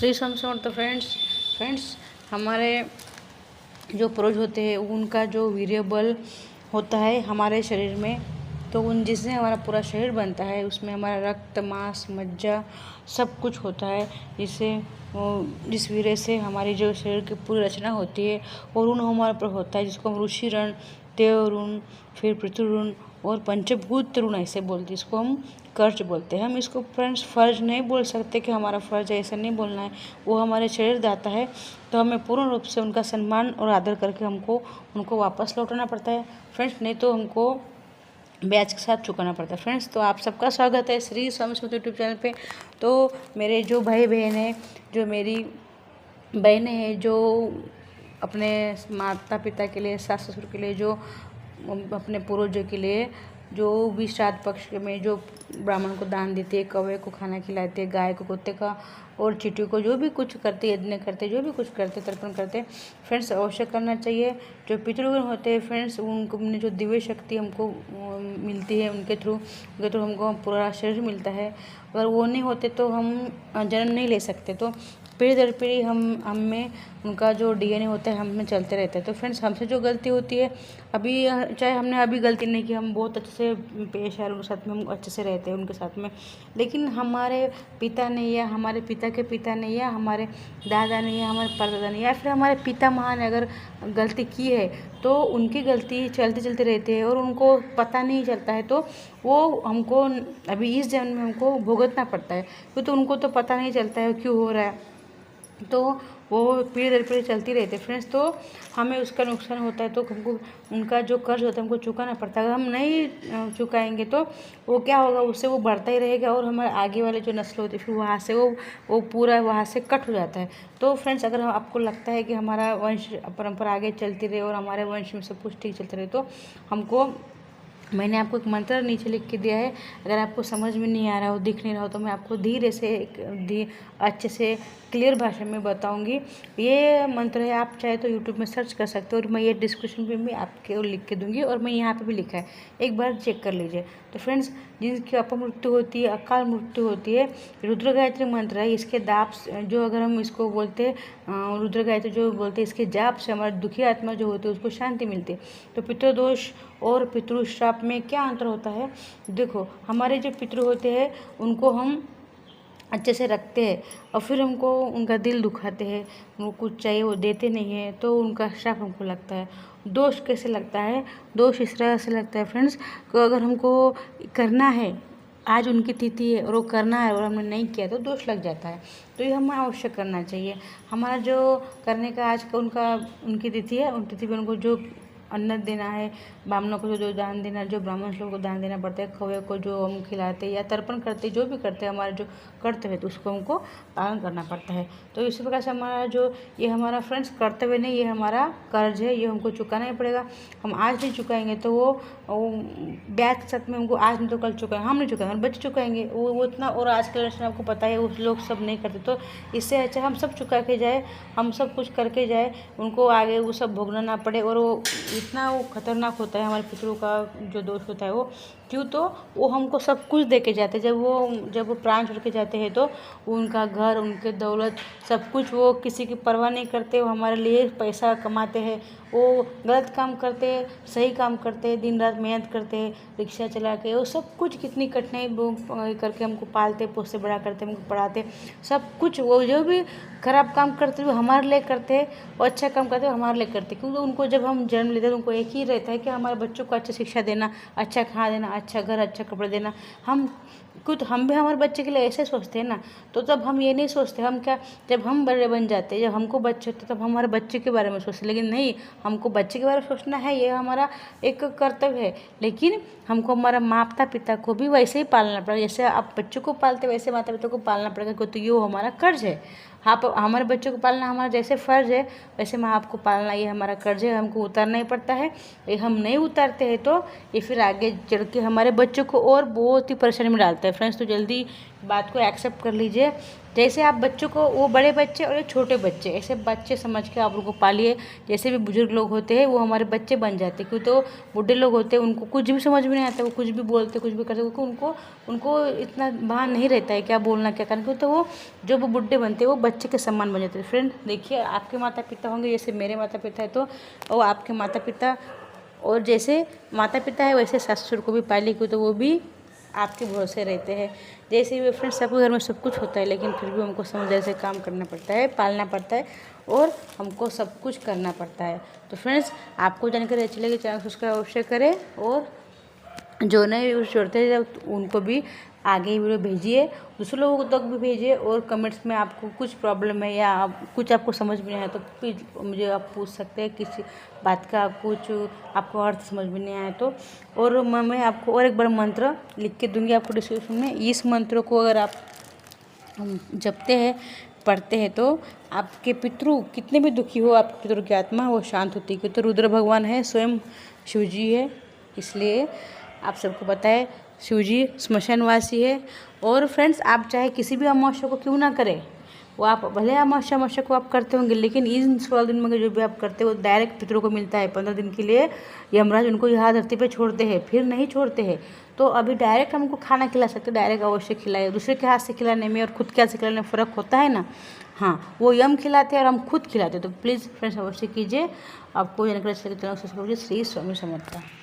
श्री समसम। तो फ्रेंड्स हमारे जो पूर्वज होते हैं उनका जो वीर्य बल होता है हमारे शरीर में, तो उन जिससे हमारा पूरा शरीर बनता है उसमें हमारा रक्त मांस मज्जा सब कुछ होता है, जिससे जिस वीर्य से हमारी जो शरीर की पूरी रचना होती है और ऋण हमारे पर होता है, जिसको हम ऋषि ऋण, देव ऋण, फिर पृथ्वी ऋण और पंचभूत ऋण ऐसे बोलते हैं। इसको हम कर्ज बोलते हैं। हम इसको फ्रेंड्स फर्ज नहीं बोल सकते कि हमारा फर्ज है, ऐसा नहीं बोलना है। वो हमारे शरीर दाता है, तो हमें पूर्ण रूप से उनका सम्मान और आदर करके हमको उनको वापस लौटाना पड़ता है फ्रेंड्स, नहीं तो हमको ब्याज के साथ चुकाना पड़ता है फ्रेंड्स। तो आप सबका स्वागत है श्री स्वामी स्मृति यूट्यूब चैनल पे। तो मेरे जो भाई बहन हैं, जो मेरी बहनें हैं, जो अपने माता पिता के लिए, सास ससुर के लिए, जो अपने पूर्वजों के लिए जो भी श्राद्ध पक्ष में जो ब्राह्मण को दान देते हैं, कौवे को खाना खिलाते हैं, गाय को, कुत्ते का और चींटी को, जो भी कुछ करते, यज्ञ करते, जो भी कुछ करते, तर्पण करते फ्रेंड्स, अवश्य करना चाहिए। जो पितृगण होते हैं फ्रेंड्स, उनको जो दिव्य शक्ति हमको मिलती है उनके थ्रू हमको पूरा शरीर मिलता है। अगर वो नहीं होते तो हम जन्म नहीं ले सकते। तो पीढ़ी दर पीढ़ी हम में उनका जो डीएनए होता है हम में चलते रहता है। तो फ्रेंड्स हमसे जो गलती होती है, अभी चाहे हमने अभी गलती नहीं की, हम बहुत अच्छे से पेश आए उनके साथ में, हम अच्छे से रहते हैं उनके साथ में, लेकिन हमारे पिता ने या हमारे पिता के पिता ने या हमारे दादा ने या हमारे परदादा ने या फिर हमारे पितामह ने अगर गलती की है तो उनकी गलती चलते चलते रहते हैं और उनको पता नहीं चलता है, तो वो हमको अभी इस जन्म में हमको भुगतना पड़ता है, क्योंकि तो उनको तो पता नहीं चलता है क्यों हो रहा है, तो वो पीढ़ी दर पीढ़ी चलती रहती है फ्रेंड्स। तो हमें उसका नुकसान होता है, तो हमको उनका जो कर्ज होता है हमको चुकाना पड़ता है। अगर हम नहीं चुकाएंगे तो वो क्या होगा, उससे वो बढ़ता ही रहेगा और हमारे आगे वाले जो नस्ल होती है फिर वहाँ से वो पूरा वहाँ से कट हो जाता है। तो फ्रेंड्स अगर आपको लगता है कि हमारा वंश परंपरा आगे चलती रहे और हमारे वंश में सब कुछ ठीक चलते रहे, तो हमको, मैंने आपको एक मंत्र नीचे लिख के दिया है, अगर आपको समझ में नहीं आ रहा हो, दिख नहीं रहा हो, तो मैं आपको धीरे से अच्छे से क्लियर भाषा में बताऊंगी। ये मंत्र है, आप चाहे तो यूट्यूब में सर्च कर सकते हो और मैं ये डिस्क्रिप्शन में भी आपके लिख के दूंगी और मैं यहाँ पे भी लिखा है, एक बार चेक कर लीजिए। तो फ्रेंड्स जिनकी अपमृत्यु होती है, अकाल मृत्यु होती है, रुद्र गायत्री मंत्र है, इसके दाप जो अगर हम इसको बोलते हैं रुद्र गायत्री जो बोलते हैं, इसके जाप से हमारी दुखी आत्मा जो होती है उसको शांति मिलती है। तो पितृदोष और पितृश्राप में क्या अंतर होता है, देखो हमारे जो पितृ होते हैं उनको हम अच्छे से रखते हैं और फिर हमको उनका दिल दुखाते हैं, उनको कुछ चाहिए वो देते नहीं है, तो उनका श्राप हमको लगता है। दोष कैसे लगता है, दोष इस तरह से लगता है फ्रेंड्स कि अगर हमको करना है, आज उनकी तिथि है और वो करना है और हमने नहीं किया तो दोष लग जाता है। तो ये हमें अवश्य करना चाहिए। हमारा जो करने का आज का उनकी तिथि है, उन तिथि पर उनको जो अन्न देना है, ब्राह्मणों को जो दान देना, जो ब्राह्मण लोगों को दान देना पड़ता है, कौवे को जो हम खिलाते या तर्पण करते, जो भी करते हैं हमारे जो कर्तव्य है, तो उसको हमको पालन करना पड़ता है। तो इसी प्रकार से हमारा जो ये हमारा फ्रेंड्स कर्तव्य नहीं, ये हमारा कर्ज है, ये हमको चुकाना ही पड़ेगा। हम आज नहीं चुकाएंगे तो वो ब्याज के साथ में हमको आज नहीं तो कल चुकाएंगे, हम नहीं चुकाएंगे, बच्चे चुकाएंगे वो इतना। और आज के जनरेशन आपको पता है उस लोग सब नहीं करते, तो इससे अच्छा हम सब चुका के जाए, हम सब कुछ करके जाए, उनको आगे वो सब भोगना ना पड़े। और वो इतना वो खतरनाक होता है हमारे पितरों का जो दोष होता है वो क्यों, तो वो हमको सब कुछ दे के जाते हैं। जब वो प्राण छोड़ के जाते हैं तो उनका घर, उनके दौलत सब कुछ, वो किसी की परवाह नहीं करते, वो हमारे लिए पैसा कमाते हैं, वो गलत काम करते हैं, सही काम करते हैं, दिन रात मेहनत करते हैं, रिक्शा चला के, वो सब कुछ कितनी कठिनाई करके हमको पालते पोसते बड़ा करते, हमको पढ़ाते, सब कुछ। वो जो भी खराब काम करते वो हमारे लिए करते हैं और अच्छा काम करते वो हमारे लिए करते, क्योंकि उनको जब हम जन्म लेते हैं उनको एक ही रहता है कि हमारे बच्चों को अच्छा शिक्षा देना, अच्छा खाना देना, अच्छा घर, अच्छा कपड़े देना। हम भी हमारे बच्चे के लिए ऐसे सोचते हैं ना, तो तब हम ये नहीं सोचते, हम क्या, जब हम बड़े बन जाते हैं, जब हमको बच्चे होते तब हमारे बच्चे के बारे में सोचते, लेकिन नहीं, हमको बच्चे के बारे में सोचना है, ये हमारा एक कर्तव्य है, लेकिन हमको हमारा माता पिता को भी वैसे ही पालना पड़ेगा, जैसे आप बच्चों को पालते वैसे माता पिता को पालना पड़ेगा, क्योंकि ये हमारा कर्ज है। हाँ, हमारे बच्चों को पालना हमारा जैसे फ़र्ज है, वैसे माँ बाप को पालना ये हमारा कर्ज है, हमको उतारना ही पड़ता है। ये हम नहीं उतारते हैं तो ये फिर आगे चल के हमारे बच्चों को और बहुत ही परेशानी में डालता है फ्रेंड्स। तो जल्दी बात को एक्सेप्ट कर लीजिए। जैसे आप बच्चों को, वो बड़े बच्चे और ये छोटे बच्चे, ऐसे बच्चे समझ के आप उनको पालिए। जैसे भी बुजुर्ग लोग होते हैं वो हमारे बच्चे बन जाते हैं, क्योंकि तो बूढ़े लोग होते हैं उनको कुछ भी समझ में नहीं आता, वो कुछ भी बोलते कुछ भी करते, क्योंकि उनको इतना भान नहीं रहता है क्या बोलना क्या करना, क्योंकि तो वो जो वो बुढ़े बनते हैं वो बच्चे के समान बन जाते हैं। फ्रेंड देखिए, आपके माता पिता होंगे, जैसे मेरे माता पिता है तो वो आपके माता पिता, और जैसे माता पिता है वैसे ससुर को भी पालिए, क्योंकि तो वो भी आपके भरोसे रहते हैं। जैसे भी फ्रेंड्स, सबके घर में सब कुछ होता है, लेकिन फिर भी हमको समझदारी से काम करना पड़ता है, पालना पड़ता है और हमको सब कुछ करना पड़ता है। तो फ्रेंड्स, आपको जानकारी अच्छी लगी चैनल सब्सक्राइब अवश्य करें, और जो नए व्यूअर्स जुड़ते हैं उनको भी आगे वीडियो भेजिए, दूसरे लोगों तक भी भेजिए। और कमेंट्स में आपको कुछ प्रॉब्लम है या कुछ आपको समझ में नहीं आया तो प्लीज़ मुझे आप पूछ सकते हैं, किसी बात का कुछ आपको अर्थ समझ में नहीं आया तो। और मैं आपको और एक बार मंत्र लिख के दूंगी आपको डिस्क्रिप्शन में। इस मंत्र को अगर आप जपते हैं, पढ़ते हैं, तो आपके पितृ कितने भी दुखी हो, आपके पितृ की आत्मा वो शांत होती है, क्योंकि तो रुद्र भगवान है, स्वयं शिव जी है। इसलिए आप सबको पता है शिव जी श्मशानवासी है। और फ्रेंड्स, आप चाहे किसी भी अमावस्या को क्यों ना करें, वो आप भले अमावस्या को आप करते होंगे, लेकिन इन 16 दिन में जो भी आप करते हो डायरेक्ट पितरों को मिलता है। 15 दिन के लिए यमराज उनको यहाँ धरती पे छोड़ते हैं, फिर नहीं छोड़ते हैं। तो अभी डायरेक्ट हमको खाना खिला सकते, डायरेक्ट अवश्य खिलाए। दूसरे के हाथ से खिलाने में और खुद के हाथ से खिलाने में फ़र्क होता है ना। हाँ, वो यम खिलाते हैं और हम खुद खिलाते हैं। तो प्लीज़ फ्रेंड्स अवश्य कीजिए। आपको जानकारी अच्छी लगे तो सब्सक्राइब कीजिए। श्री स्वामी समर्थ।